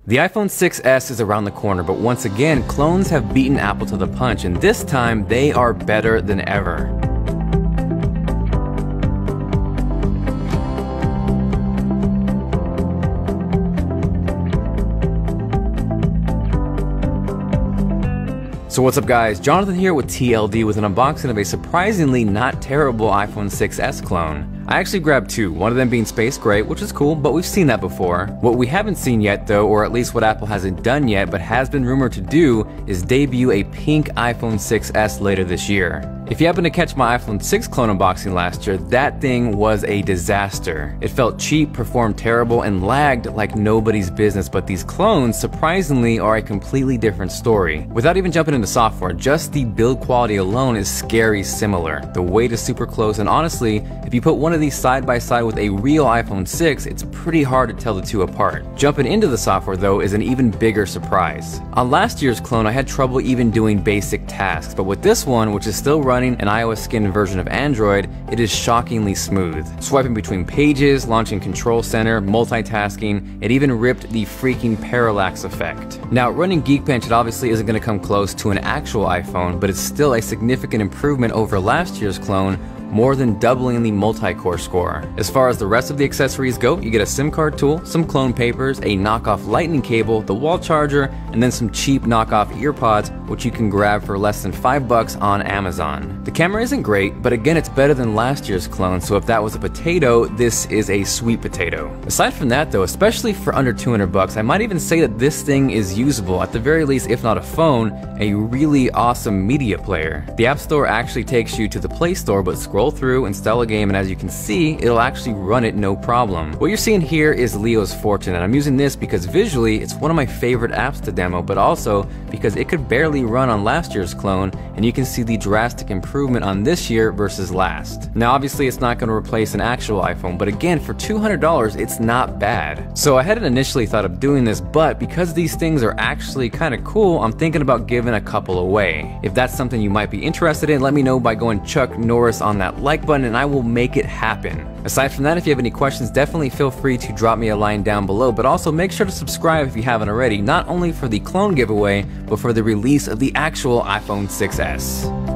The iPhone 6s is around the corner, but once again, clones have beaten Apple to the punch, and this time they are better than ever. So what's up guys, Jonathan here with TLD with an unboxing of a surprisingly not terrible iPhone 6s clone. I actually grabbed two, one of them being space gray, which is cool, but we've seen that before. What we haven't seen yet though, or at least what Apple hasn't done yet, but has been rumored to do, is debut a pink iPhone 6s later this year. If you happen to catch my iPhone 6 clone unboxing last year, that thing was a disaster. It felt cheap, performed terrible, and lagged like nobody's business, but these clones, surprisingly, are a completely different story. Without even jumping into software, just the build quality alone is scary similar. The weight is super close, and honestly, if you put one of these side by side with a real iPhone 6, it's pretty hard to tell the two apart. Jumping into the software though is an even bigger surprise. On last year's clone, I had trouble even doing basic tasks, but with this one, which is still running an iOS skinned version of Android, it is shockingly smooth. Swiping between pages, launching Control Center, multitasking, it even ripped the freaking parallax effect. Now, running Geekbench, it obviously isn't going to come close to an actual iPhone, but it's still a significant improvement over last year's clone, more than doubling the multi-core score. As far as the rest of the accessories go, you get a SIM card tool, some clone papers, a knockoff lightning cable, the wall charger, and then some cheap knockoff earpods, which you can grab for less than $5 on Amazon. The camera isn't great, but again, it's better than last year's clone, so if that was a potato, this is a sweet potato. Aside from that though, especially for under $200, I might even say that this thing is usable, at the very least, if not a phone, a really awesome media player. The App Store actually takes you to the Play Store, but scroll through, install a game, and as you can see, it'll actually run it no problem. What you're seeing here is Leo's Fortune, and I'm using this because visually it's one of my favorite apps to demo, but also because it could barely run on last year's clone, and you can see the drastic improvement on this year versus last. Now obviously it's not going to replace an actual iPhone, but again, for $200 it's not bad. So I hadn't initially thought of doing this, but because these things are actually kind of cool, I'm thinking about giving a couple away. If that's something you might be interested in, let me know by going Chuck Norris on that like button and I will make it happen. Aside from that, if you have any questions, definitely feel free to drop me a line down below, but also make sure to subscribe if you haven't already, not only for the clone giveaway, but for the release of the actual iPhone 6s.